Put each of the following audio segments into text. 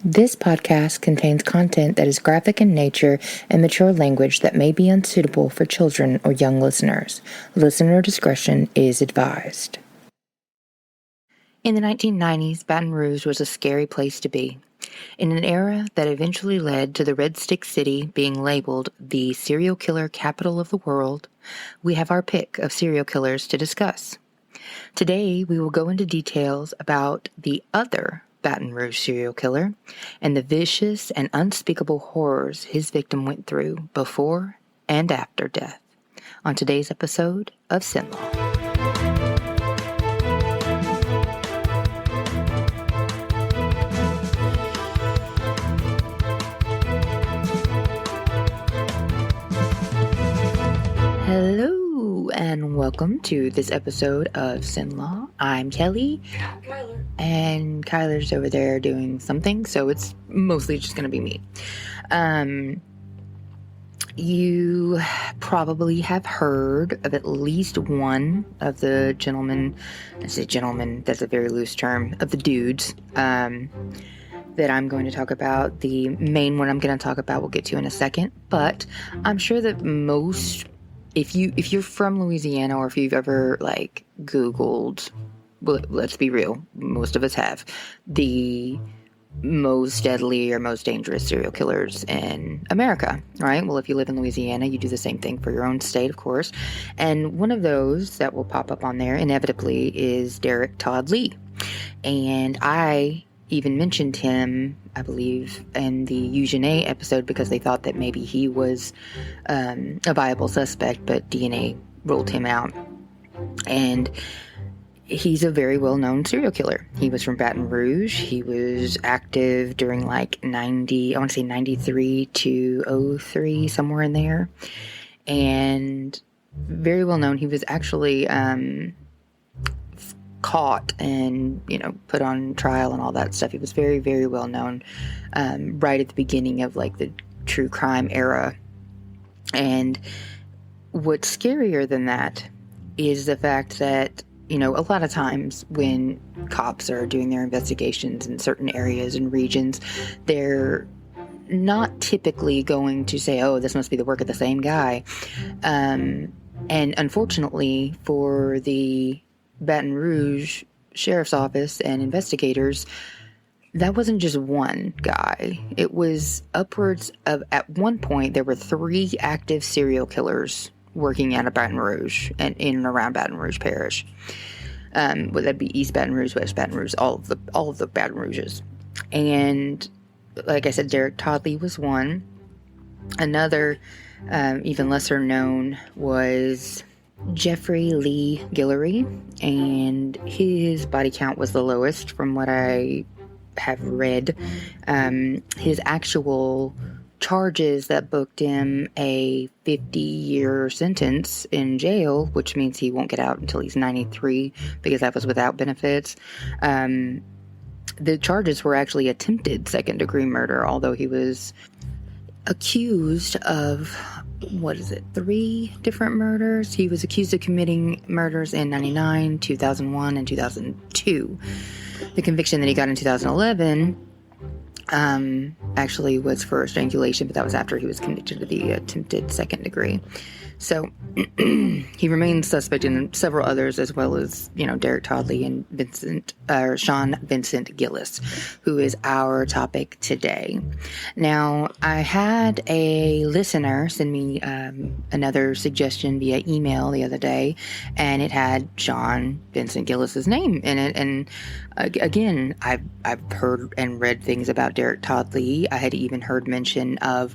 This podcast contains content that is graphic in nature and mature language that may be unsuitable for children or young listeners. Listener discretion is advised. In the 1990s, Baton Rouge was a scary place to be. In an era that eventually led to the Red Stick City being labeled the serial killer capital of the world, we have our pick of serial killers to discuss. Today, we will go into details about the other Baton Rouge serial killer and the vicious and unspeakable horrors his victim went through before and after death on today's episode of CenLAw. Hello and welcome to this episode of CenLAw. I'm Kellye. Kyler. And Kyler's over there doing something, so it's mostly just going to be me. You probably have heard of at least one of the gentlemen, I say gentlemen, that's a very loose term, of the dudes that I'm going to talk about. The main one I'm going to talk about we'll get to in a second, but I'm sure that most, if you're from Louisiana or if you've ever Googled, well, let's be real, most of us have, the most deadly or most dangerous serial killers in America, right? Well, if you live in Louisiana, you do the same thing for your own state, of course. And one of those that will pop up on there inevitably is Derek Todd Lee. And I even mentioned him, I believe, in the Eugene episode because they thought that maybe he was a viable suspect, but DNA ruled him out. And he's a very well-known serial killer. He was from Baton Rouge. He was active during 93 to 03, somewhere in there. And very well-known. He was actually caught and, put on trial and all that stuff. He was very, very well-known right at the beginning of, the true crime era. And what's scarier than that is the fact that a lot of times when cops are doing their investigations in certain areas and regions, they're not typically going to say, oh, this must be the work of the same guy. And unfortunately for the Baton Rouge Sheriff's Office and investigators, that wasn't just one guy. It was upwards of, at one point, there were 3 active serial killers working out of Baton Rouge and in and around Baton Rouge Parish. Would that be East Baton Rouge, West Baton Rouge, all of the Baton Rouges. And like I said, Derek Todd Lee was one. Another, even lesser known, was Jeffrey Lee Guillory, and his body count was the lowest from what I have read. His actual charges that booked him a 50-year sentence in jail, which means he won't get out until he's 93 because that was without benefits. The charges were actually attempted second-degree murder, although he was accused of, 3 different murders? He was accused of committing murders in 99, 2001, and 2002. The conviction that he got in 2011 actually was for strangulation, but that was after he was convicted of the attempted second degree. So he remains suspect in several others, as well as, Derek Todd Lee and Sean Vincent Gillis, who is our topic today. Now, I had a listener send me another suggestion via email the other day, and it had Sean Vincent Gillis's name in it. And again, I've heard and read things about Derek Todd Lee. I had even heard mention of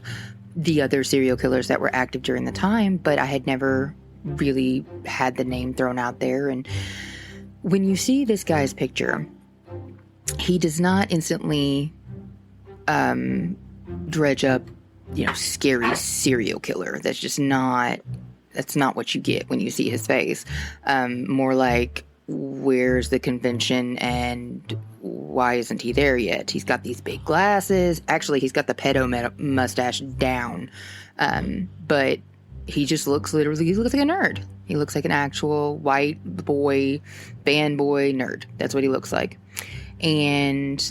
the other serial killers that were active during the time, but I had never really had the name thrown out there. And when you see this guy's picture, he does not instantly dredge up, scary serial killer. That's not what you get when you see his face. More like, where's the convention and why isn't he there yet? He's got these big glasses. Actually, he's got the pedo mustache down. But he just looks like a nerd. He looks like an actual white boy, band boy nerd. That's what he looks like. And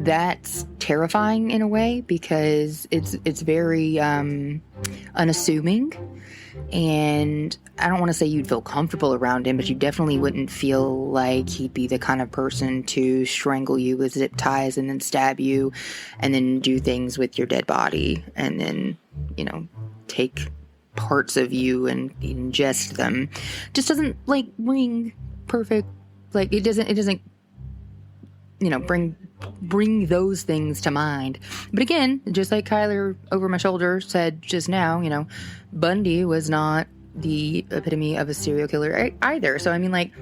that's terrifying in a way, because it's very unassuming, and I don't want to say you'd feel comfortable around him, but you definitely wouldn't feel like he'd be the kind of person to strangle you with zip ties and then stab you and then do things with your dead body and then, you know, take parts of you and ingest them. Just doesn't like ring perfect. Like it doesn't, you know, bring those things to mind. But again, just like Kyler over my shoulder said just now, you know, Bundy was not the epitome of a serial killer either. So, I mean, like,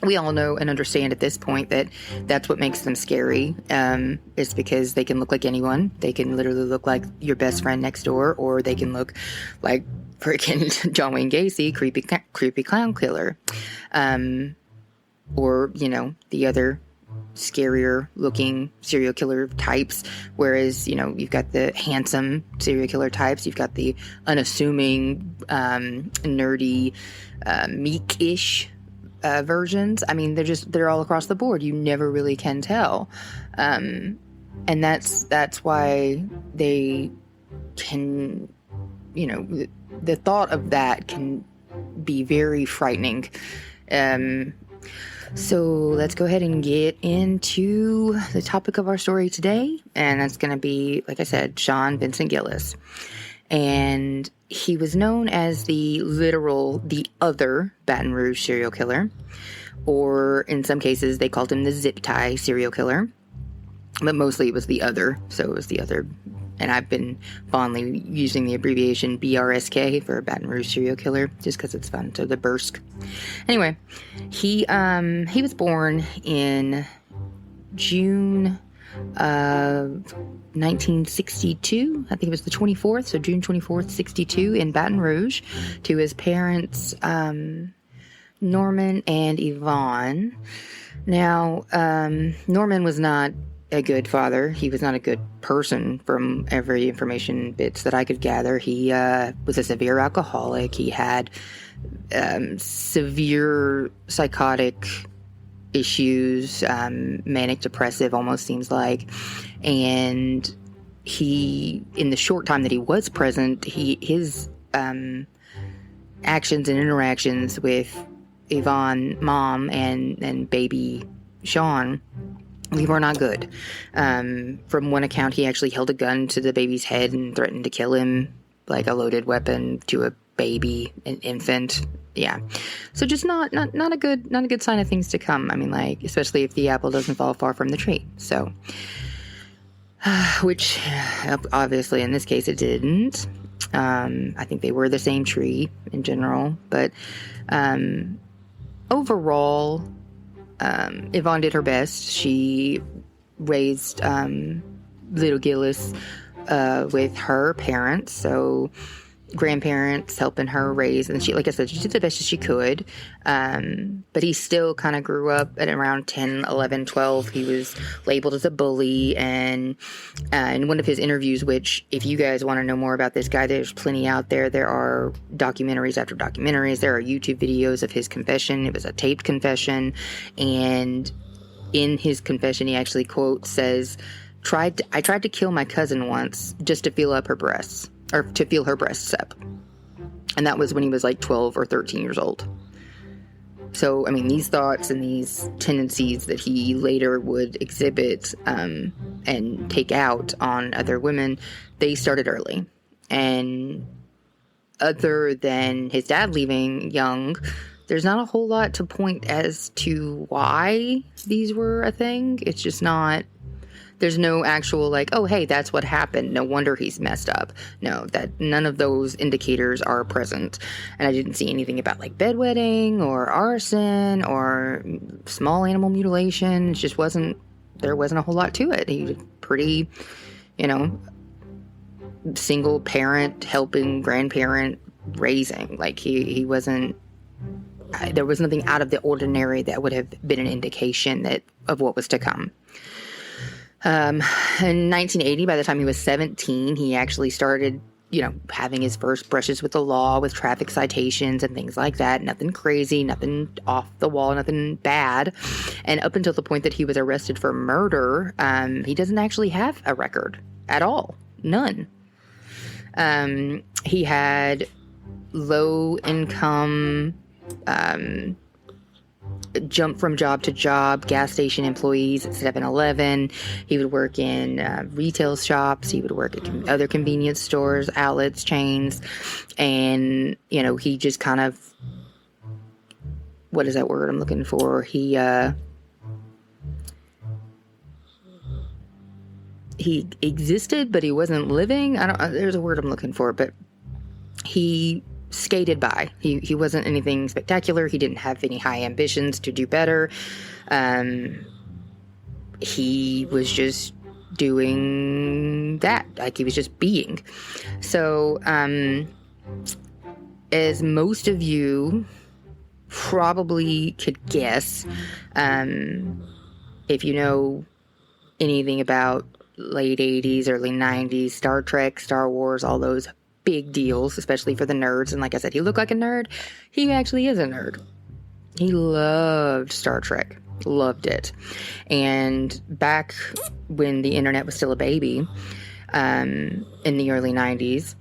we all know and understand at this point that that's what makes them scary. It's because they can look like anyone. They can literally look like your best friend next door, or they can look like freaking John Wayne Gacy, creepy clown killer. Or, you know, the other scarier looking serial killer types, whereas, you know, you've got the handsome serial killer types, you've got the unassuming, nerdy, meek-ish versions. I mean, they're all across the board. You never really can tell. And that's why they can, you know, the thought of that can be very frightening. So let's go ahead and get into the topic of our story today. And that's going to be, like I said, Sean Vincent Gillis. And he was known as the other Baton Rouge serial killer. Or in some cases, they called him the zip tie serial killer. But mostly it was the other. So it was the other. And I've been fondly using the abbreviation BRSK for Baton Rouge serial killer, just because it's fun. So the Bursk. Anyway, he was born in June of 1962. I think it was the 24th, so June 24th, 62, in Baton Rouge, to his parents, Norman and Yvonne. Now, Norman was not a good father. He was not a good person from every information bits that I could gather. He was a severe alcoholic. He had severe psychotic issues, manic depressive almost seems like. And he, in the short time that he was present, his actions and interactions with Yvonne, mom, and baby Sean, they were not good. From one account, he actually held a gun to the baby's head and threatened to kill him, like a loaded weapon to a baby, an infant. Yeah. So just not a good sign of things to come. I mean, like, especially if the apple doesn't fall far from the tree. So, which obviously in this case it didn't. I think they were the same tree in general, but overall, Yvonne did her best. She raised little Gillis with her parents, so grandparents helping her raise, and she, like I said, she did the best she could. But he still kind of grew up at around 10, 11, 12. He was labeled as a bully, and in one of his interviews, which if you guys want to know more about this guy, there's plenty out there. There are documentaries after documentaries. There are YouTube videos of his confession. It was a taped confession, and in his confession, he actually, quote, says, I tried to kill my cousin once just to feel up her breasts. Or to feel her breasts up. And that was when he was like 12 or 13 years old. So, I mean, these thoughts and these tendencies that he later would exhibit and take out on other women, they started early. And other than his dad leaving young, there's not a whole lot to point as to why these were a thing. It's just not... There's no actual, like, oh, hey, that's what happened. No wonder he's messed up. No, that none of those indicators are present. And I didn't see anything about, like, bedwetting or arson or small animal mutilation. It just there wasn't a whole lot to it. He was pretty, you know, single parent, helping grandparent raising. Like, he wasn't, there was nothing out of the ordinary that would have been an indication of what was to come. In 1980, by the time he was 17, he actually started having his first brushes with the law, with traffic citations and things like that. Nothing crazy, nothing off the wall, nothing bad. And up until the point that he was arrested for murder, he doesn't actually have a record at all. None. He had low income, jump from job to job, gas station employees at 7-Eleven. He would work in retail shops. He would work at other convenience stores, outlets, chains. And, he just kind of, what is that word I'm looking for? He existed, but he wasn't living. There's a word I'm looking for, but he skated by. He wasn't anything spectacular. He didn't have any high ambitions to do better. He was just doing that. Like, he was just being. So, as most of you probably could guess, if you know anything about late 80s, early 90s, Star Trek, Star Wars, all those big deals, especially for the nerds. And like I said, he looked like a nerd. He actually is a nerd. He loved Star Trek. Loved it. And back when the internet was still a baby, in the early 90s,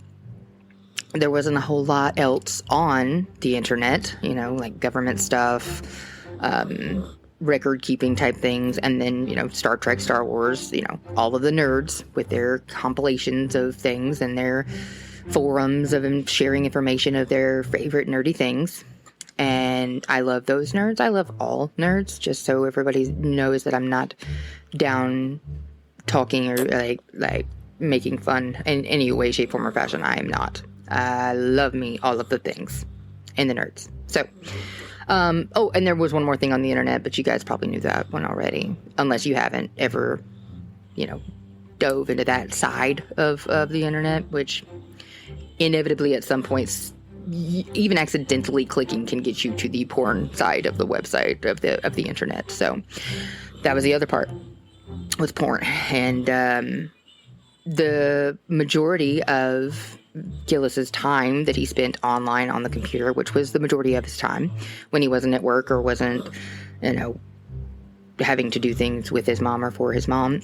there wasn't a whole lot else on the internet, like government stuff, record keeping type things, and then Star Trek, Star Wars, all of the nerds with their compilations of things and their forums of sharing information of their favorite nerdy things. And I love those nerds. I love all nerds, just so everybody knows that I'm not down talking or like making fun in any way, shape, form, or fashion. I am not. I love me all of the things and the nerds. So and there was one more thing on the internet, but you guys probably knew that one already, unless you haven't ever dove into that side of the internet, which inevitably at some points, even accidentally clicking can get you to the porn side of the website of the internet. So that was the other part with porn. And the majority of Gillis's time that he spent online on the computer, which was the majority of his time when he wasn't at work or wasn't having to do things with his mom or for his mom,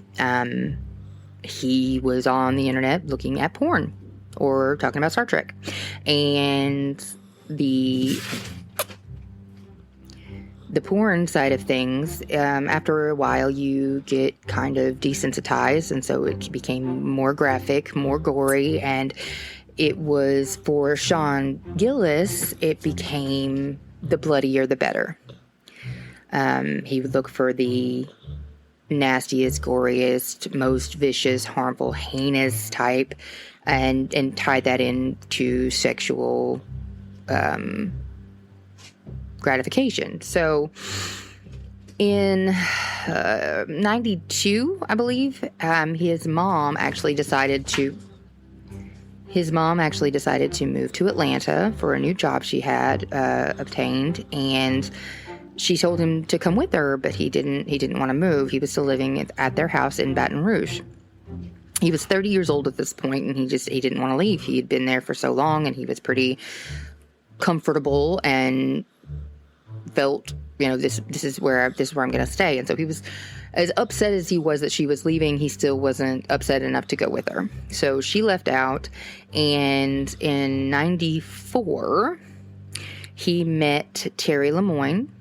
he was on the internet looking at porn or talking about Star Trek. And the porn side of things, after a while you get kind of desensitized, and so it became more graphic, more gory, and it was, for Sean Gillis, it became the bloodier the better. He would look for the nastiest, goriest, most vicious, harmful, heinous type, and tie that into sexual gratification. So in 92, I believe, his mom actually decided to move to Atlanta for a new job she had obtained, and she told him to come with her, but he didn't want to move. He was still living at their house in Baton Rouge. He was 30 years old at this point, and he didn't want to leave. He had been there for so long, and he was pretty comfortable and felt, this is where I'm going to stay. And so he was, as upset as he was that she was leaving, he still wasn't upset enough to go with her. So she left out, and in 94, he met Terry Lemoyne,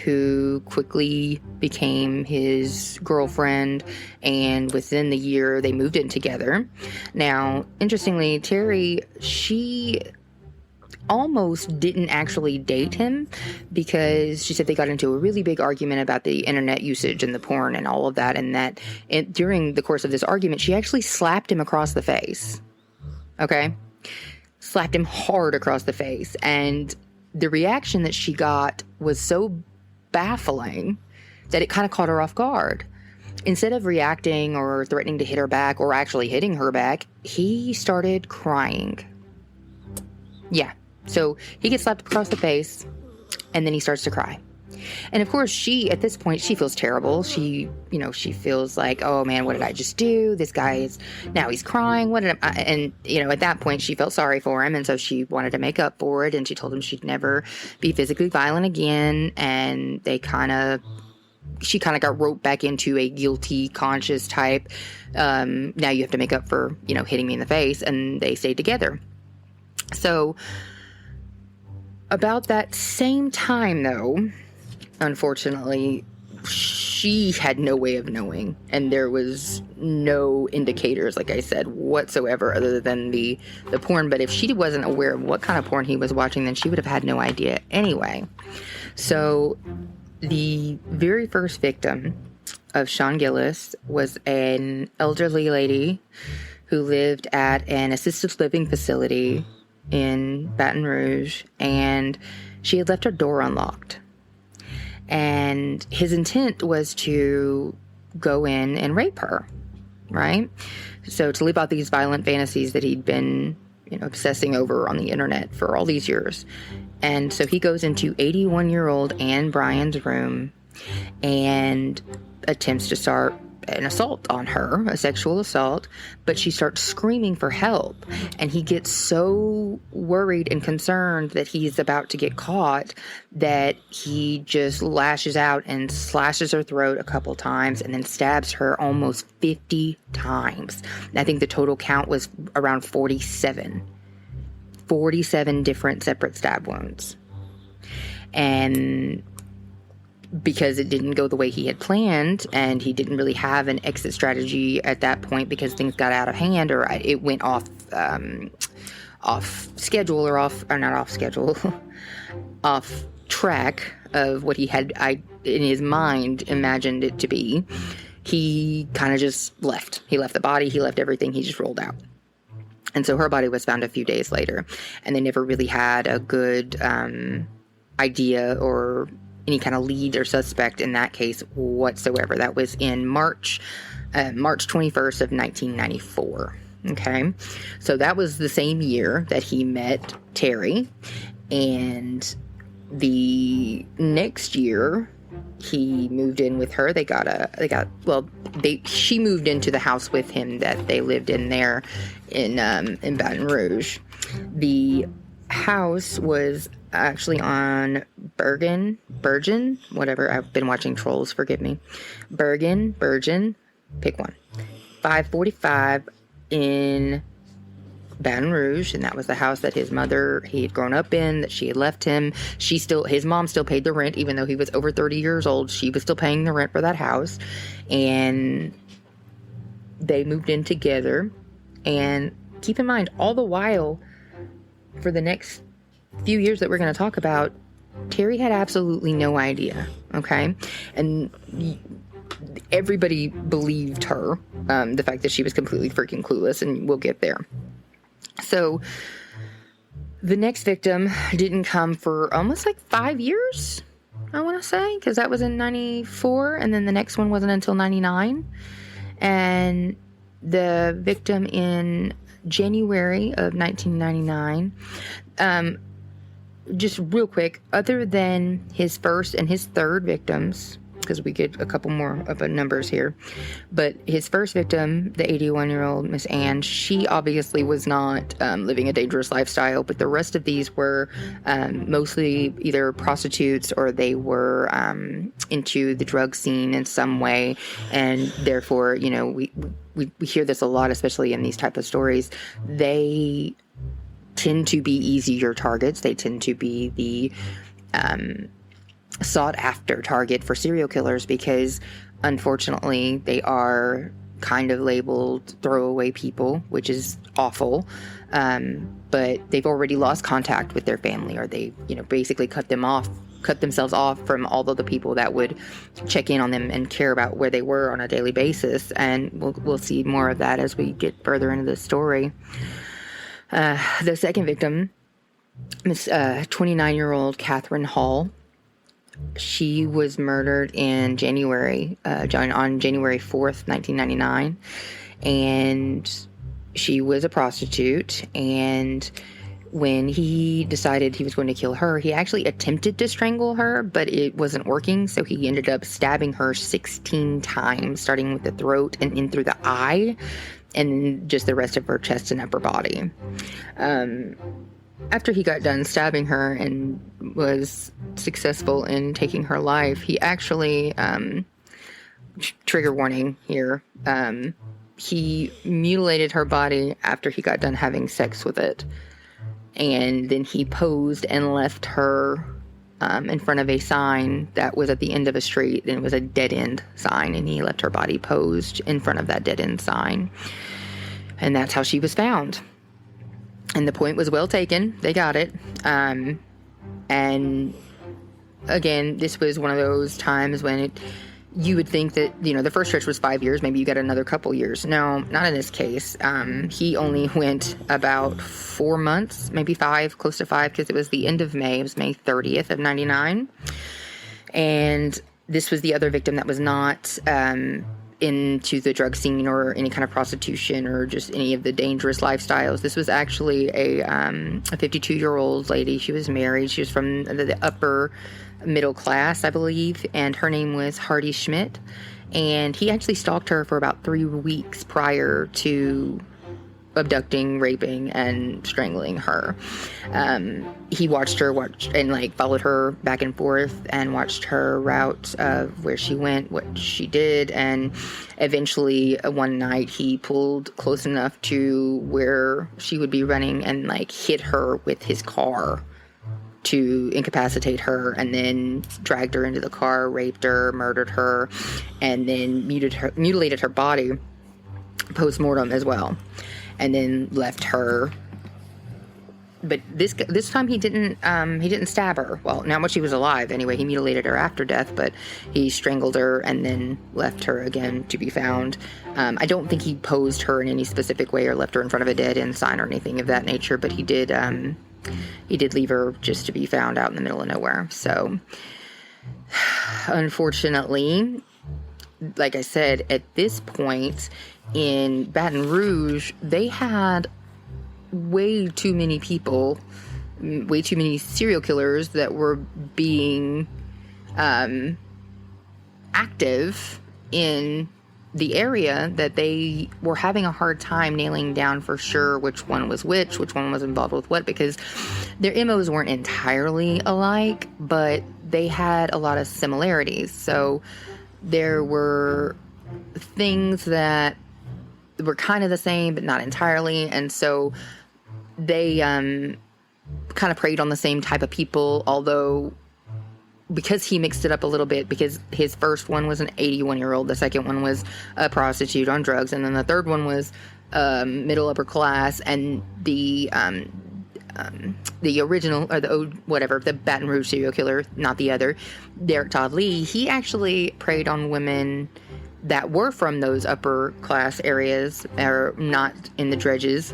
who quickly became his girlfriend, and within the year they moved in together. Now, interestingly, Terry, she almost didn't actually date him, because she said they got into a really big argument about the internet usage and the porn and all of that, and that during the course of this argument, she actually slapped him across the face. Okay? Slapped him hard across the face, and the reaction that she got was so baffling that it kind of caught her off guard. Instead of reacting or threatening to hit her back or actually hitting her back, he started crying. Yeah. So he gets slapped across the face, and then he starts to cry. And of course, at this point, she feels terrible. She feels like, oh man, what did I just do? This guy now he's crying. And at that point, she felt sorry for him. And so she wanted to make up for it. And she told him she'd never be physically violent again. And she kind of got roped back into a guilty conscious type. Now you have to make up for, hitting me in the face. And they stayed together. So about that same time, though, unfortunately, she had no way of knowing, and there was no indicators, like I said, whatsoever, other than the porn. But if she wasn't aware of what kind of porn he was watching, then she would have had no idea anyway. So the very first victim of Sean Gillis was an elderly lady who lived at an assisted living facility in Baton Rouge, and she had left her door unlocked. And his intent was to go in and rape her, right? So to live out these violent fantasies that he'd been, obsessing over on the internet for all these years. And so he goes into 81-year-old Anne Bryan's room and attempts to start an assault on her, a sexual assault, but she starts screaming for help. And he gets so worried and concerned that he's about to get caught that he just lashes out and slashes her throat a couple times and then stabs her almost 50 times. I think the total count was around 47 different separate stab wounds. And because it didn't go the way he had planned, and he didn't really have an exit strategy at that point because things got out of hand, or it went off schedule, or not off schedule, off track of what he had in his mind imagined it to be. He kind of just left. He left the body. He left everything. He just rolled out. And so her body was found a few days later, and they never really had a good idea or any kind of lead or suspect in that case whatsoever. That was in March 21st of 1994. Okay. So that was the same year that he met Terry. And the next year he moved in with her. She moved into the house with him that they lived in there in Baton Rouge. The house was actually on Bergen, whatever. I've been watching Trolls, forgive me. Bergen, pick one. 545 in Baton Rouge, and that was the house that his mother, he had grown up in, that she had left him. His mom still paid the rent, even though he was over 30 years old. She was still paying the rent for that house, and they moved in together. And keep in mind, all the while, for the next few years that we're going to talk about, Terry had absolutely no idea, okay? And everybody believed her, the fact that she was completely freaking clueless, and we'll get there. So the next victim didn't come for almost like 5 years, I want to say, because that was in 94, and then the next one wasn't until 99. And the victim in January of 1999, just real quick, other than his first and his third victims, because we get a couple more of numbers here, but his first victim, the 81-year-old Miss Anne, she obviously was not living a dangerous lifestyle, but the rest of these were mostly either prostitutes or they were into the drug scene in some way, and therefore, we hear this a lot, especially in these type of stories. They tend to be easier targets. They tend to be the sought after target for serial killers because, unfortunately, they are kind of labeled throwaway people, which is awful. But they've already lost contact with their family, or they, basically cut themselves off from all of the people that would check in on them and care about where they were on a daily basis. And we'll see more of that as we get further into the story. The second victim, Miss 29-year-old Catherine Hall. She was murdered in January, on January 4th, 1999, and she was a prostitute, and when he decided he was going to kill her, he actually attempted to strangle her, but it wasn't working, so he ended up stabbing her 16 times, starting with the throat and in through the eye, and just the rest of her chest and upper body. After he got done stabbing her and was successful in taking her life, he actually, trigger warning here, he mutilated her body after he got done having sex with it. And then he posed and left her in front of a sign that was at the end of a street, and it was a dead-end sign, and he left her body posed in front of that dead-end sign. And that's how she was found. And the point was well taken. They got it. And again, this was one of those times when you would think that, the first stretch was 5 years. Maybe you got another couple years. No, not in this case. He only went about 4 months, maybe 5, close to 5, because it was the end of May. It was May 30th of 99. And this was the other victim that was not into the drug scene or any kind of prostitution or just any of the dangerous lifestyles. This was actually a 52-year-old lady. She was married. She was from the upper middle class, I believe, and her name was Hardy Schmidt. And he actually stalked her for about 3 weeks prior to abducting, raping, and strangling her. He watched her and followed her back and forth and watched her route of where she went, what she did, and eventually one night he pulled close enough to where she would be running and hit her with his car to incapacitate her, and then dragged her into the car, raped her, murdered her, and then mutilated her body post-mortem as well, and then left her. But this time he didn't stab her. Well, not when she was alive anyway. He mutilated her after death, but he strangled her and then left her again to be found. I don't think he posed her in any specific way or left her in front of a dead-end sign or anything of that nature, but he did leave her just to be found out in the middle of nowhere. So, unfortunately, like I said, at this point in Baton Rouge, they had way too many people, way too many serial killers that were being active in the area, that they were having a hard time nailing down for sure which one was which one was involved with what, because their MOs weren't entirely alike, but they had a lot of similarities. So there were things that were kind of the same, but not entirely. And so they kind of preyed on the same type of people, although because he mixed it up a little bit, because his first one was an 81-year-old, the second one was a prostitute on drugs, and then the third one was middle upper class, and the original, or the Baton Rouge serial killer, not the other, Derek Todd Lee, he actually preyed on women that were from those upper class areas, or not in the dredges.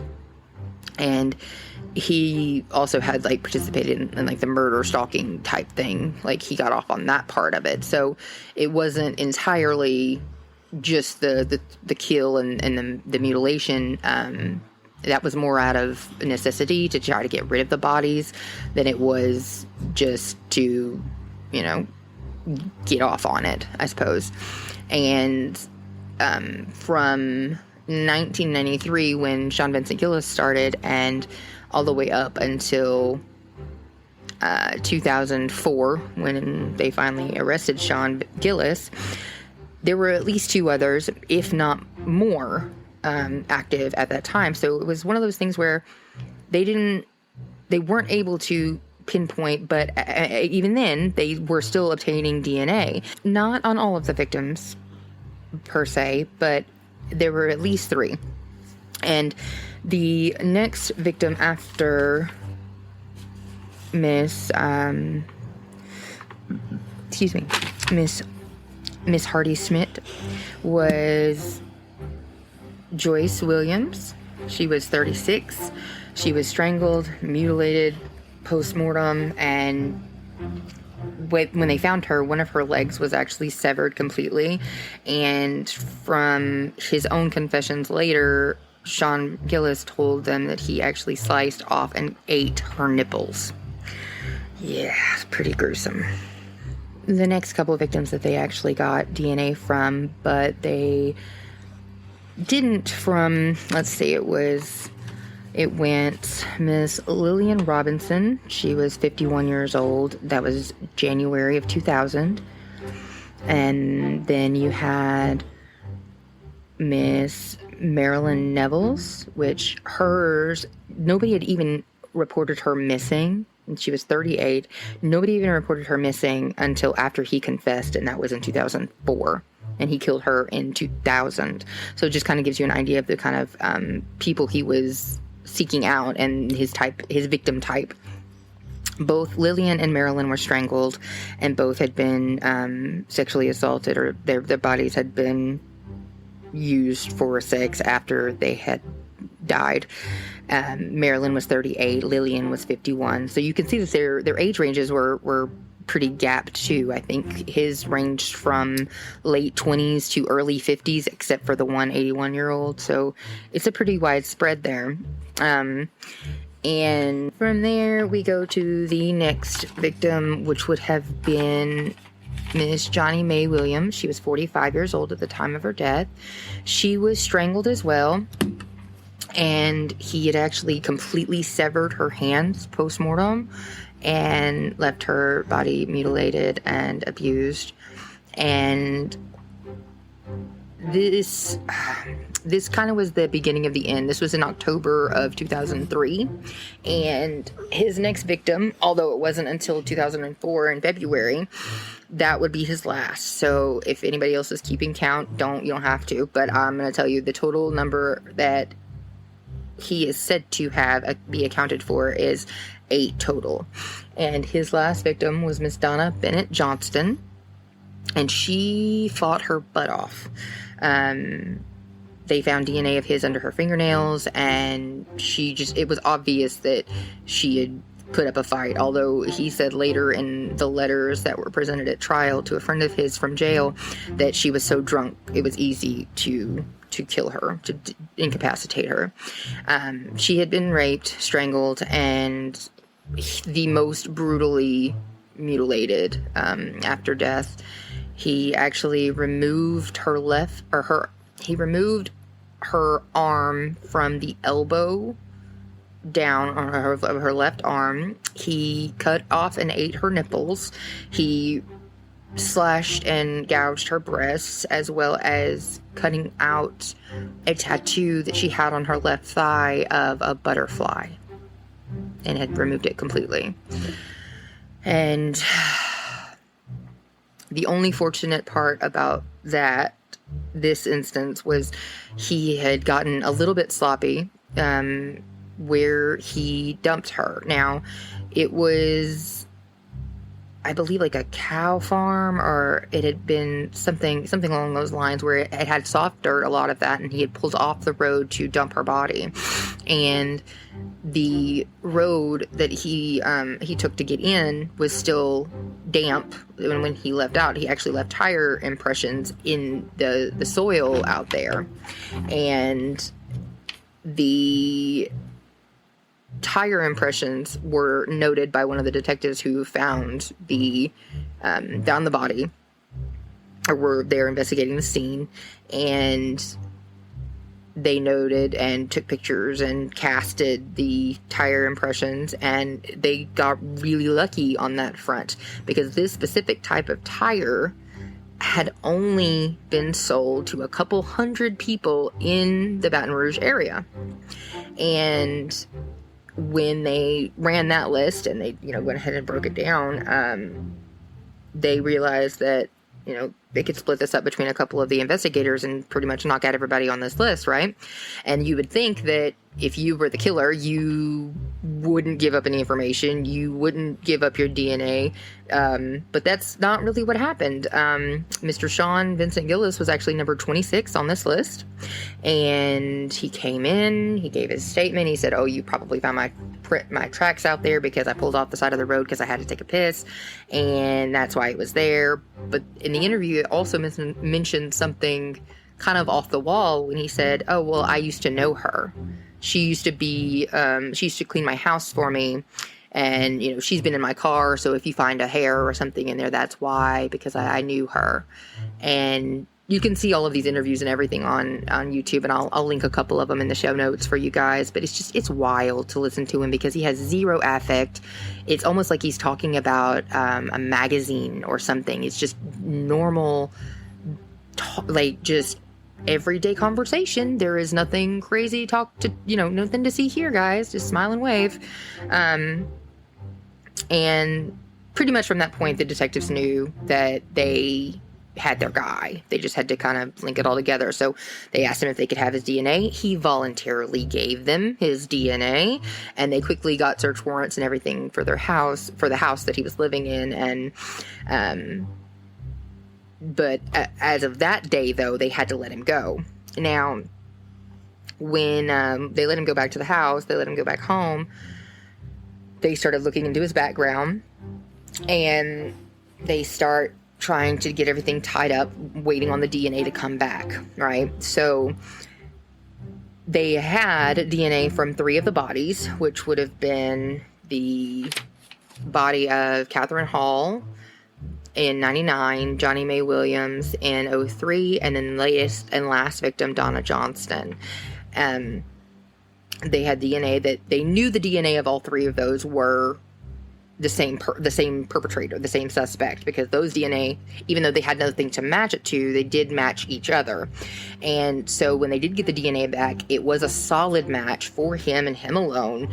And he also had participated in the murder stalking type thing. He got off on that part of it. So it wasn't entirely just the kill and the mutilation. That was more out of necessity to try to get rid of the bodies than it was just to, get off on it, I suppose. And from 1993, when Sean Vincent Gillis started, and all the way up until 2004, when they finally arrested Sean Gillis, there were at least 2 others, if not more, active at that time. So it was one of those things where they weren't able to pinpoint, but even then, they were still obtaining DNA. Not on all of the victims, per se, but there were at least 3. And the next victim after Miss Hardy Schmidt was Joyce Williams. She was 36. She was strangled, mutilated post-mortem, and when they found her, one of her legs was actually severed completely. And from his own confessions later, Sean Gillis told them that he actually sliced off and ate her nipples. Yeah, it's pretty gruesome. The next couple of victims that they actually got DNA from, but they didn't from, let's see, it went Miss Lillian Robinson. She was 51 years old. That was January of 2000. And then you had Miss Marilyn Nevels, which hers, nobody had even reported her missing. And she was 38. Nobody even reported her missing until after he confessed, and that was in 2004. And he killed her in 2000. So it just kind of gives you an idea of the kind of people he was seeking out and his victim type. Both Lillian and Marilyn were strangled, and both had been sexually assaulted, or their bodies had been used for sex after they had died. Marilyn was 38, Lillian was 51. So you can see that their age ranges were pretty gapped too. I think his ranged from late 20s to early 50s, except for the 81-year-old. So it's a pretty wide spread there. And from there, we go to the next victim, which would have been Miss Johnny Mae Williams. She was 45 years old at the time of her death. She was strangled as well. And he had actually completely severed her hands post-mortem and left her body mutilated and abused. And this kind of was the beginning of the end. This was in October of 2003. And his next victim, although it wasn't until 2004 in February, that would be his last. So if anybody else is keeping count, you don't have to. But I'm going to tell you the total number that he is said to be accounted for is 8 total. And his last victim was Miss Donna Bennett Johnston, and she fought her butt off. They found DNA of his under her fingernails, and it was obvious that she had put up a fight, although he said later in the letters that were presented at trial to a friend of his from jail that she was so drunk it was easy to kill her, to incapacitate her. She had been raped, strangled, and the most brutally mutilated after death. He actually removed her arm from the elbow down on her left arm. He cut off and ate her nipples. He slashed and gouged her breasts, as well as cutting out a tattoo that she had on her left thigh of a butterfly, and had removed it completely. And the only fortunate part about this instance was he had gotten a little bit sloppy where he dumped her. Now, it was, I believe, like a cow farm, or it had been something along those lines, where it had soft dirt, a lot of that, and he had pulled off the road to dump her body. And the road that he took to get in was still damp. And when he left out, he actually left tire impressions in the soil out there. And the tire impressions were noted by one of the detectives who found the body, or were there investigating the scene, and they noted and took pictures and casted the tire impressions, and they got really lucky on that front, because this specific type of tire had only been sold to a couple hundred people in the Baton Rouge area. And when they ran that list and they, went ahead and broke it down, they realized that, they could split this up between a couple of the investigators and pretty much knock out everybody on this list, right? And you would think that if you were the killer, you wouldn't give up any information, you wouldn't give up your DNA, but that's not really what happened. Mr. Sean Vincent Gillis was actually number 26 on this list, and he came in, he gave his statement, he said, "Oh, you probably found my tracks out there because I pulled off the side of the road because I had to take a piss, and that's why it was there." But in the interview, it also mentioned something kind of off the wall when he said, oh, well, I used to know her. She used to clean my house for me. And, you know, she's been in my car. So if you find a hair or something in there, that's why, because I knew her. And you can see all of these interviews and everything on YouTube, and I'll link a couple of them in the show notes for you guys. But it's wild to listen to him because he has zero affect. It's almost like he's talking about a magazine or something. It's just normal, like just everyday conversation. There is nothing crazy nothing to see here, guys. Just smile and wave. And pretty much from that point, the detectives knew that they had their guy. They just had to kind of link it all together. So they asked him if they could have his DNA. He voluntarily gave them his DNA, and they quickly got search warrants and everything for the house that he was living in. And but as of that day, though, they had to let him go. Now, when they let him go back to the house, they let him go back home, they started looking into his background, and they start trying to get everything tied up, waiting on the DNA to come back, right? So they had DNA from 3 of the bodies, which would have been the body of Catherine Hall in 99, Johnny Mae Williams in 03, and then latest and last victim, Donna Johnston. They had DNA that they knew the DNA of all 3 of those were the same perpetrator, the same suspect, because those DNA, even though they had nothing to match it to, they did match each other. And so when they did get the DNA back, it was a solid match for him and him alone.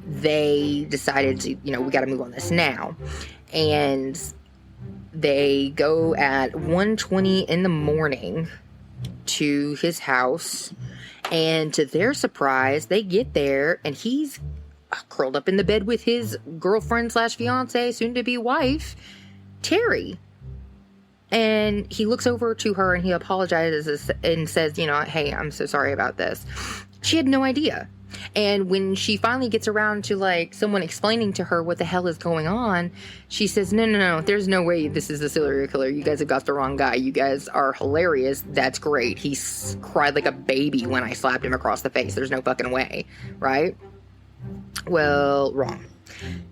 They decided to, we got to move on this now. And they go at 1:20 in the morning to his house, and to their surprise, they get there and he's curled up in the bed with his girlfriend/fiance, soon-to-be wife, Terry. And he looks over to her and he apologizes and says, hey, I'm so sorry about this. She had no idea. And when she finally gets around to someone explaining to her what the hell is going on, she says, no, there's no way this is a serial killer. You guys have got the wrong guy. You guys are hilarious. That's great. He cried like a baby when I slapped him across the face. There's no fucking way, right? Well, wrong.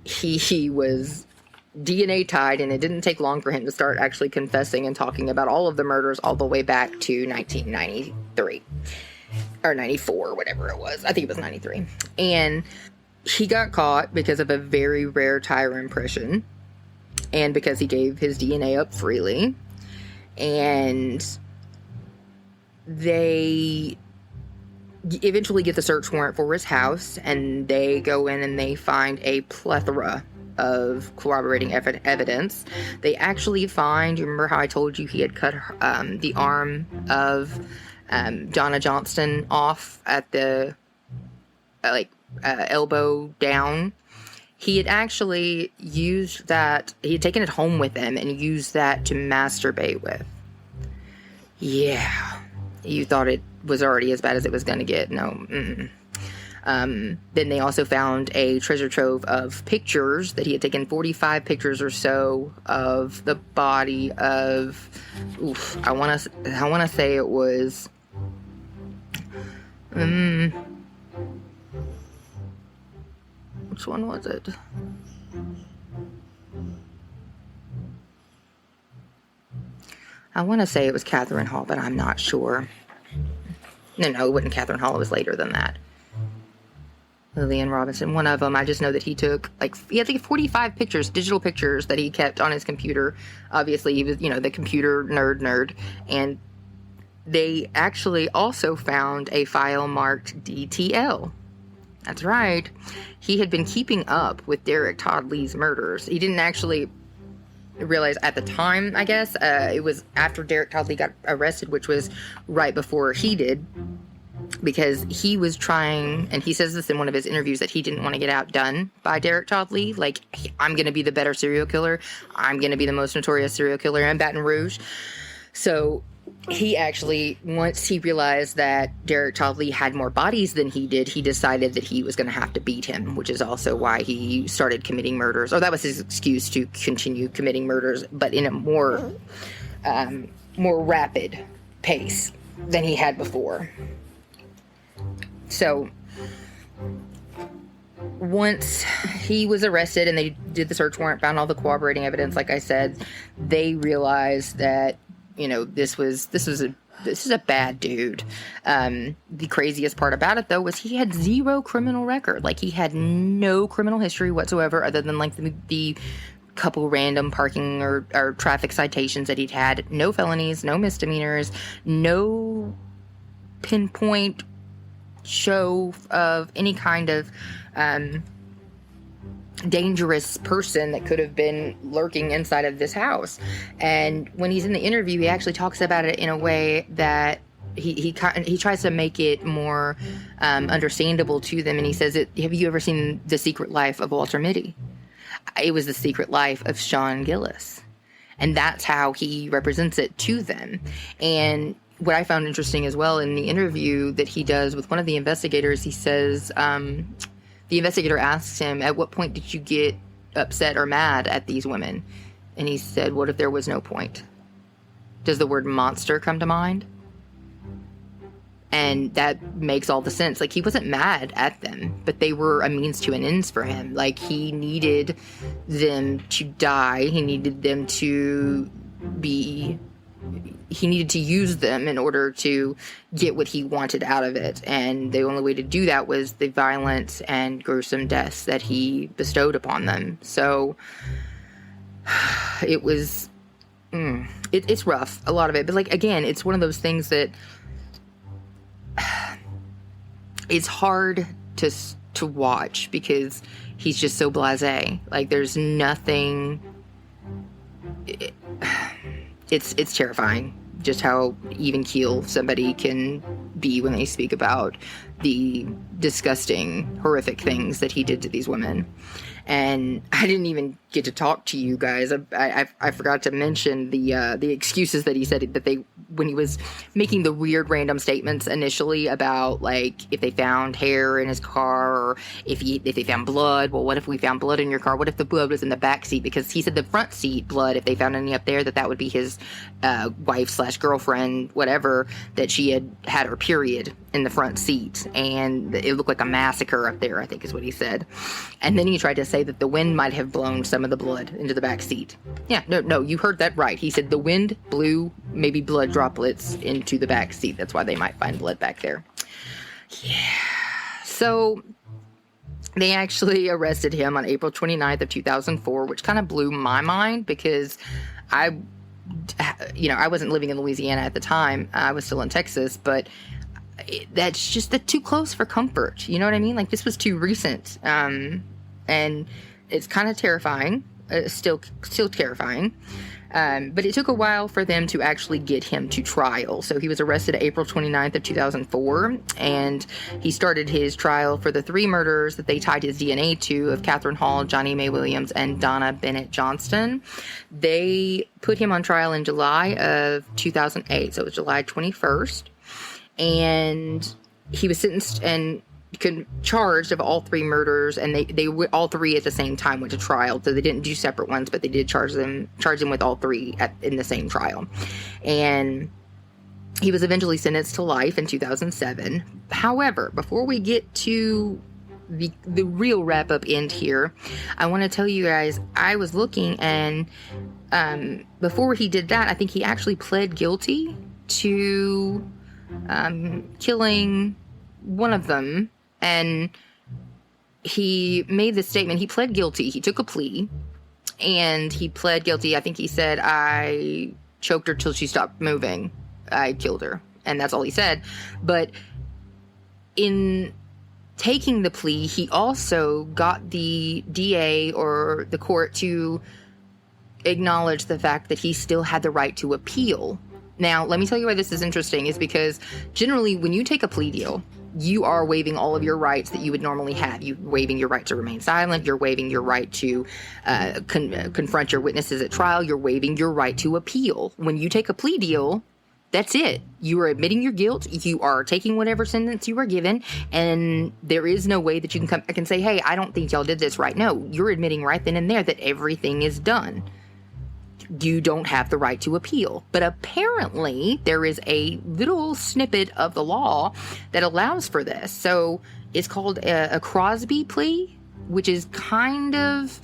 He was DNA tied, and it didn't take long for him to start actually confessing and talking about all of the murders all the way back to 1993 or 94, whatever it was. I think it was 93. And he got caught because of a very rare tire impression, and because he gave his DNA up freely. And they eventually get the search warrant for his house, and they go in and they find a plethora of corroborating evidence. They actually find, you remember how I told you he had cut the arm of Donna Johnston off at the elbow down? He had actually used that, he had taken it home with him and used that to masturbate with. Yeah. You thought it was already as bad as it was going to get. No. Then they also found a treasure trove of pictures that he had taken 45 pictures or so of the body of, I want to say it was, which one was it? I want to say it was Catherine Hall, but I'm not sure. No, it wasn't Catherine Hall. It was later than that. Lillian Robinson, one of them. I just know that he took, he had 45 pictures, digital pictures that he kept on his computer. Obviously, he was, the computer nerd. And they actually also found a file marked DTL. That's right. He had been keeping up with Derek Todd Lee's murders. He didn't actually realize at the time, I guess. It was after Derek Todd Lee got arrested, which was right before he did. Because he was trying, and he says this in one of his interviews, that he didn't want to get outdone by Derek Todd Lee. I'm going to be the better serial killer. I'm going to be the most notorious serial killer in Baton Rouge. So he actually, once he realized that Derek Todd Lee had more bodies than he did, he decided that he was going to have to beat him, which is also why he started committing murders. Or that was his excuse to continue committing murders, but in a more rapid pace. than he had before. So once he was arrested and they did the search warrant, found all the corroborating evidence, like I said, they realized that, you know, this is a bad dude. The craziest part about it, though, was he had zero criminal record. Like, he had no criminal history whatsoever, other than like the couple random parking or traffic citations that he'd had. No felonies, no misdemeanors, no pinpoint show of any kind of dangerous person that could have been lurking inside of this house. And when he's in the interview, he actually talks about it in a way that he tries to make it more understandable to them. And he says, have you ever seen The Secret Life of Walter Mitty? It was the secret life of Sean Gillis. And that's how he represents it to them. And what I found interesting as well in the interview that he does with one of the investigators, he says, the investigator asks him, at what point did you get upset or mad at these women? And he said, what if there was no point? Does the word monster come to mind? And that makes all the sense. Like, he wasn't mad at them, but they were a means to an ends for him. Like, he needed them to die. He needed them to be... He needed to use them in order to get what he wanted out of it. And the only way to do that was the violent and gruesome deaths that he bestowed upon them. So it was... It's rough, a lot of it. But, like, again, it's one of those things that... It's hard to watch because he's just so blasé. Like, there's nothing... It's terrifying just how even keel somebody can be when they speak about the disgusting, horrific things that he did to these women. And I didn't even get to talk to you guys. I forgot to mention the excuses that he said that when he was making the weird random statements initially about, like, if they found hair in his car or if they found blood. Well, what if we found blood in your car? What if the blood was in the back seat? Because he said the front seat blood, if they found any up there, that would be his wife/girlfriend, whatever, that she had her period in the front seat, and it looked like a massacre up there, I think is what he said. And then he tried to say that the wind might have blown some of the blood into the back seat. Yeah, no, you heard that right. He said the wind blew maybe blood droplets into the back seat. That's why they might find blood back there. Yeah. So they actually arrested him on April 29th of 2004, which kind of blew my mind because I wasn't living in Louisiana at the time. I was still in Texas, but that's just too close for comfort. You know what I mean? Like, this was too recent. And it's kind of terrifying. Still terrifying. But it took a while for them to actually get him to trial. So he was arrested April 29th of 2004, and he started his trial for the 3 murders that they tied his DNA to of Catherine Hall, Johnny Mae Williams, and Donna Bennett Johnston. They put him on trial in July of 2008, so it was July 21st. And he was sentenced and charged of all 3 murders, and they all 3 at the same time went to trial. So they didn't do separate ones, but they did charge them with all 3 in the same trial. And he was eventually sentenced to life in 2007. However, before we get to the real wrap-up end here, I want to tell you guys, I was looking, and before he did that, I think he actually pled guilty to killing one of them. And he made this statement. He pled guilty. He took a plea, and he pled guilty. I think he said, I choked her till she stopped moving. I killed her. And that's all he said. But in taking the plea, he also got the DA or the court to acknowledge the fact that he still had the right to appeal. Now, let me tell you why this is interesting, is because generally when you take a plea deal, you are waiving all of your rights that you would normally have. You're waiving your right to remain silent. You're waiving your right to confront your witnesses at trial. You're waiving your right to appeal. When you take a plea deal, that's it. You are admitting your guilt. You are taking whatever sentence you were given, and there is no way that you can come back and say, hey, I don't think y'all did this right. No, you're admitting right then and there that everything is done. you don't have the right to appeal. But apparently there is a little snippet of the law that allows for this. So it's called a Crosby plea, which is kind of,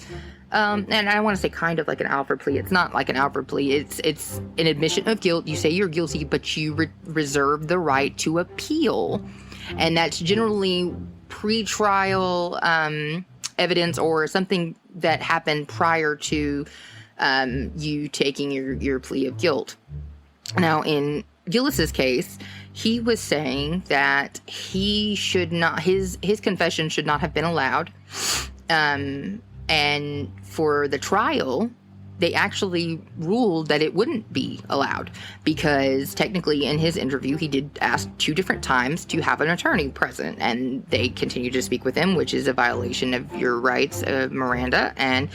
and I don't want to say kind of like an Alford plea. It's not like an Alford plea. It's an admission of guilt. You say you're guilty, but you reserve the right to appeal. And that's generally pre-trial evidence or something that happened prior to you taking your plea of guilt. Now, in Gillis's case, he was saying that he should not, his confession should not have been allowed. And for the trial, they actually ruled that it wouldn't be allowed because technically in his interview, he did ask 2 different times to have an attorney present, and they continued to speak with him, which is a violation of your rights of Miranda. And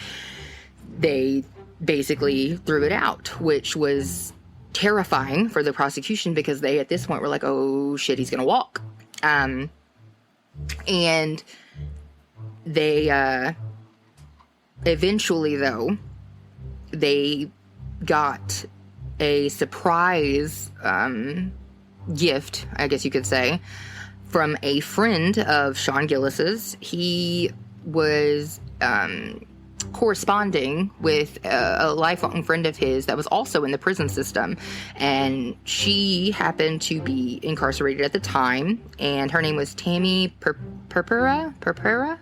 they basically threw it out, which was terrifying for the prosecution because they, at this point, were like, oh shit, he's going to walk. And they, eventually though, they got a surprise gift, I guess you could say, from a friend of Sean Gillis's. He was corresponding with a lifelong friend of his that was also in the prison system, and she happened to be incarcerated at the time, and her name was Tammy Purpura,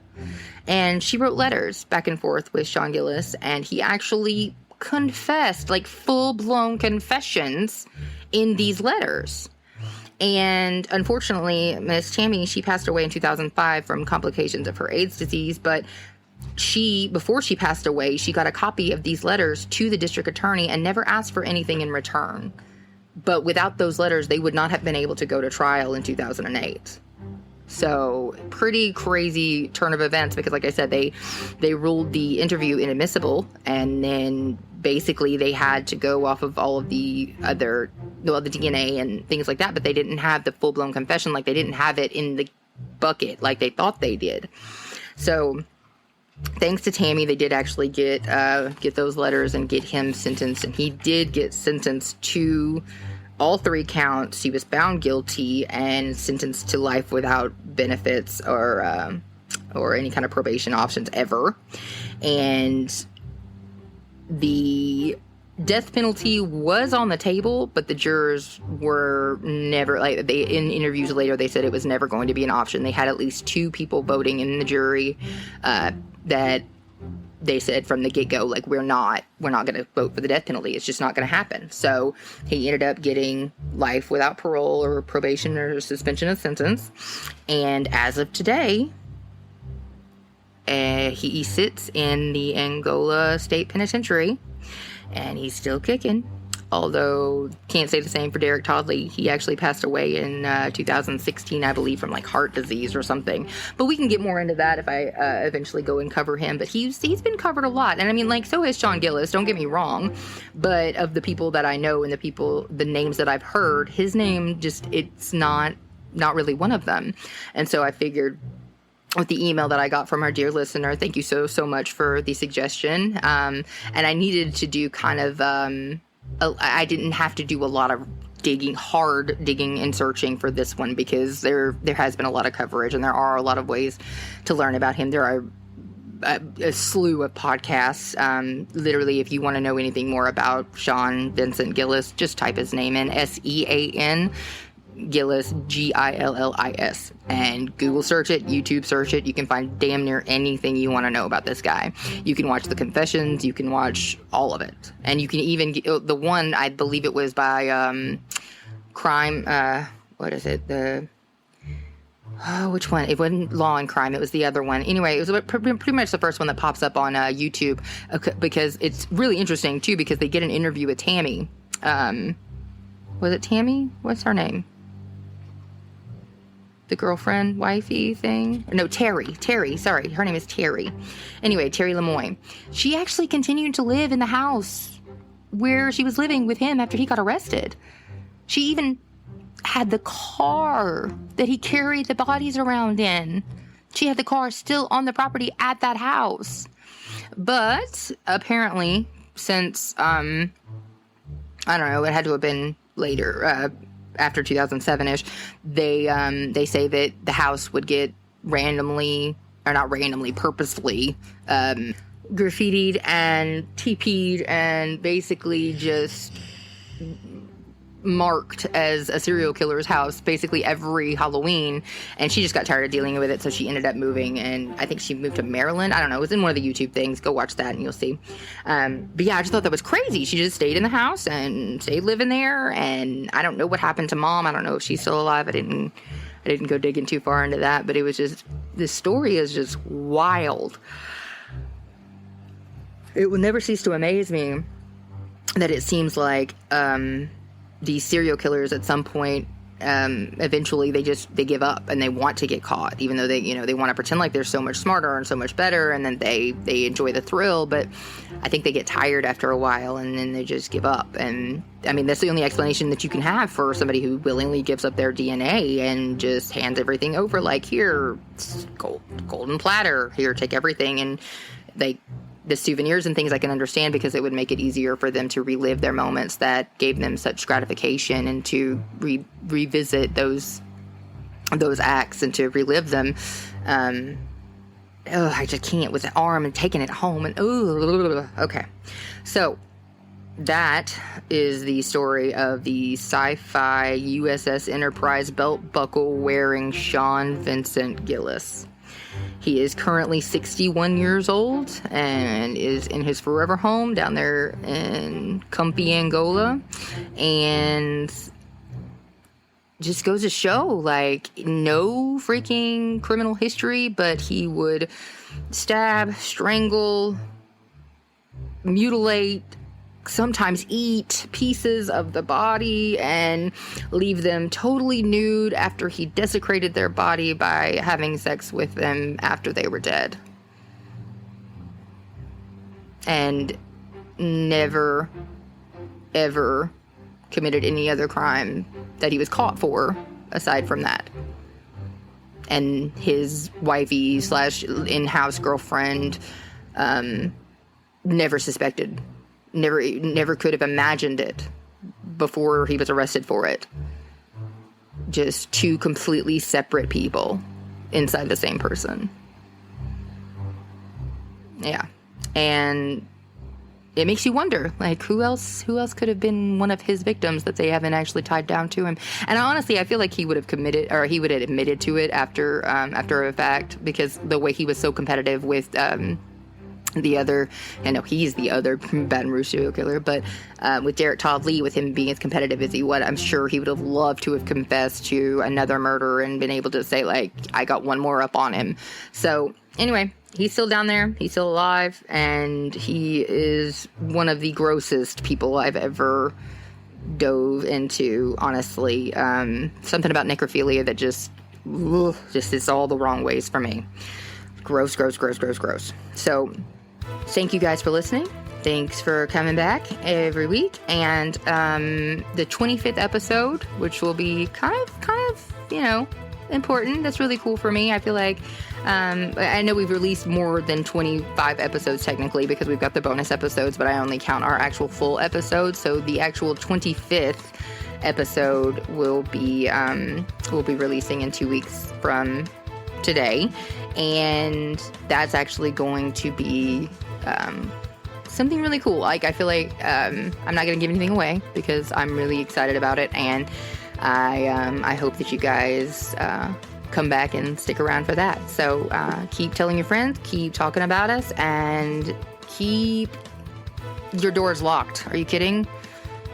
and she wrote letters back and forth with Sean Gillis, and he actually confessed, like full-blown confessions in these letters. And unfortunately, Miss Tammy, she passed away in 2005 from complications of her AIDS disease, but before she passed away, she got a copy of these letters to the district attorney and never asked for anything in return. But without those letters, they would not have been able to go to trial in 2008. So pretty crazy turn of events because, like I said, they ruled the interview inadmissible, and then basically they had to go off of all of the DNA and things like that, but they didn't have the full-blown confession. Like, they didn't have it in the bucket like they thought they did. So thanks to Tammy, they did actually get those letters and get him sentenced, and he did get sentenced to all 3 counts. He was found guilty and sentenced to life without benefits or any kind of probation options ever. And the death penalty was on the table, but the jurors were never, like, in interviews later, they said it was never going to be an option. They had at least 2 people voting in the jury that they said from the get-go, like, we're not going to vote for the death penalty. It's just not going to happen. So he ended up getting life without parole or probation or suspension of sentence. And as of today, he sits in the Angola State Penitentiary, and he's still kicking. Although, can't say the same for Derek Todd Lee. He actually passed away in 2016, I believe, from like heart disease or something. But we can get more into that if I eventually go and cover him. But he's been covered a lot. And I mean, like, so has Sean Gillis, don't get me wrong. But of the people that I know and the names that I've heard, his name it's not really one of them. And so I figured, with the email that I got from our dear listener, thank you so much for the suggestion. And I needed to do kind of, I didn't have to do a lot of hard digging and searching for this one because there has been a lot of coverage and there are a lot of ways to learn about him. There are a slew of podcasts. Literally, if you want to know anything more about Sean Vincent Gillis, just type his name in, SEAN Gillis, Gillis, and Google search it, YouTube search it. You can find damn near anything you want to know about this guy. You can watch the confessions, you can watch all of it, and you can even get the one, I believe it was by crime, what is it, which one? It wasn't Law and Crime, it was the other one. Anyway, it was pretty much the first one that pops up on YouTube, because it's really interesting too, because they get an interview with Tammy. Was it Tammy? What's her name? The girlfriend, wifey thing? No, Terry, sorry. Her name is Terry. Anyway, Terry Lemoyne. She actually continued to live in the house where she was living with him after he got arrested. She even had the car that he carried the bodies around in. She had the car still on the property at that house. But apparently, since, I don't know, it had to have been later, after 2007-ish, they say that the house would get randomly, or not randomly, purposefully, graffitied and TP'd and basically just marked as a serial killer's house basically every Halloween, and she just got tired of dealing with it, so she ended up moving, and I think she moved to Maryland. I don't know, it was in one of the YouTube things. Go watch that and you'll see. But yeah, I just thought that was crazy. She just stayed in the house and stayed living there, and I don't know what happened to Mom. I don't know if she's still alive. I didn't go digging too far into that, but it was just, this story is just wild. It will never cease to amaze me that it seems like these serial killers at some point, eventually they give up and they want to get caught, even though they want to pretend like they're so much smarter and so much better, and then they enjoy the thrill, but I think they get tired after a while and then they just give up. And I mean, that's the only explanation that you can have for somebody who willingly gives up their DNA and just hands everything over, like, here, golden platter, here, take everything. And the souvenirs and things I can understand, because it would make it easier for them to relive their moments that gave them such gratification, and to revisit those acts and to relive them. I just can't with the arm and taking it home and okay. So that is the story of the sci-fi USS Enterprise belt buckle wearing Sean Vincent Gillis. He is currently 61 years old and is in his forever home down there in Cumpy, Angola. And just goes to show, like, no freaking criminal history, but he would stab, strangle, mutilate, sometimes eat pieces of the body and leave them totally nude after he desecrated their body by having sex with them after they were dead. And never, ever committed any other crime that he was caught for aside from that. And his wifey / in-house girlfriend never suspected. Never could have imagined it before he was arrested for it. Just two completely separate people inside the same person. Yeah. And it makes you wonder, like, who else could have been one of his victims that they haven't actually tied down to him? And honestly, I feel like he would have committed, or he would have admitted to it after a fact, because the way he was so competitive with the other, I know he's the other Baton Rouge serial killer, but with Derek Todd Lee, with him being as competitive as he was, I'm sure he would have loved to have confessed to another murder and been able to say, like, I got one more up on him. So anyway, he's still down there, he's still alive, and he is one of the grossest people I've ever dove into, honestly. Something about necrophilia that just is all the wrong ways for me. Gross. So thank you guys for listening. Thanks for coming back every week. And the 25th episode, which will be kind of, important. That's really cool for me. I feel like I know we've released more than 25 episodes technically, because we've got the bonus episodes, but I only count our actual full episodes. So the actual 25th episode will be releasing in 2 weeks from today, and that's actually going to be something really cool. Like, I feel like I'm not going to give anything away because I'm really excited about it, and I hope that you guys come back and stick around for that. So keep telling your friends, keep talking about us, and keep your doors locked. Are you kidding?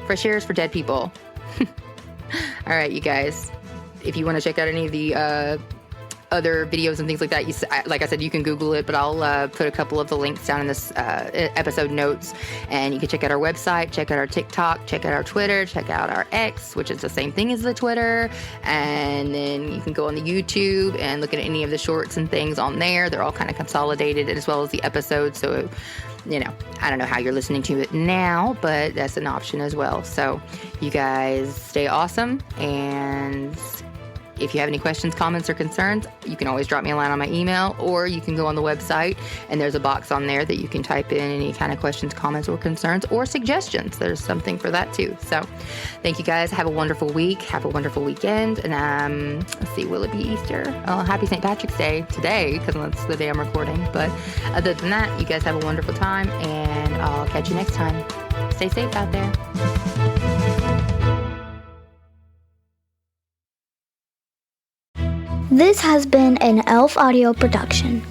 Fresh air is for dead people. All right, you guys. If you want to check out any of the other videos and things like that, like I said, you can Google it, but I'll put a couple of the links down in this episode notes, and you can check out our website, check out our TikTok, check out our Twitter, check out our X, which is the same thing as the Twitter, and then you can go on the YouTube and look at any of the shorts and things on there. They're all kind of consolidated, as well as the episodes, so I don't know how you're listening to it now, but that's an option as well. So you guys stay awesome, and if you have any questions, comments, or concerns, you can always drop me a line on my email, or you can go on the website and there's a box on there that you can type in any kind of questions, comments, or concerns, or suggestions. There's something for that too. So thank you guys. Have a wonderful week. Have a wonderful weekend. And let's see, will it be Easter? Oh, happy St. Patrick's Day today, because that's the day I'm recording. But other than that, you guys have a wonderful time, and I'll catch you next time. Stay safe out there. This has been an Elf Audio production.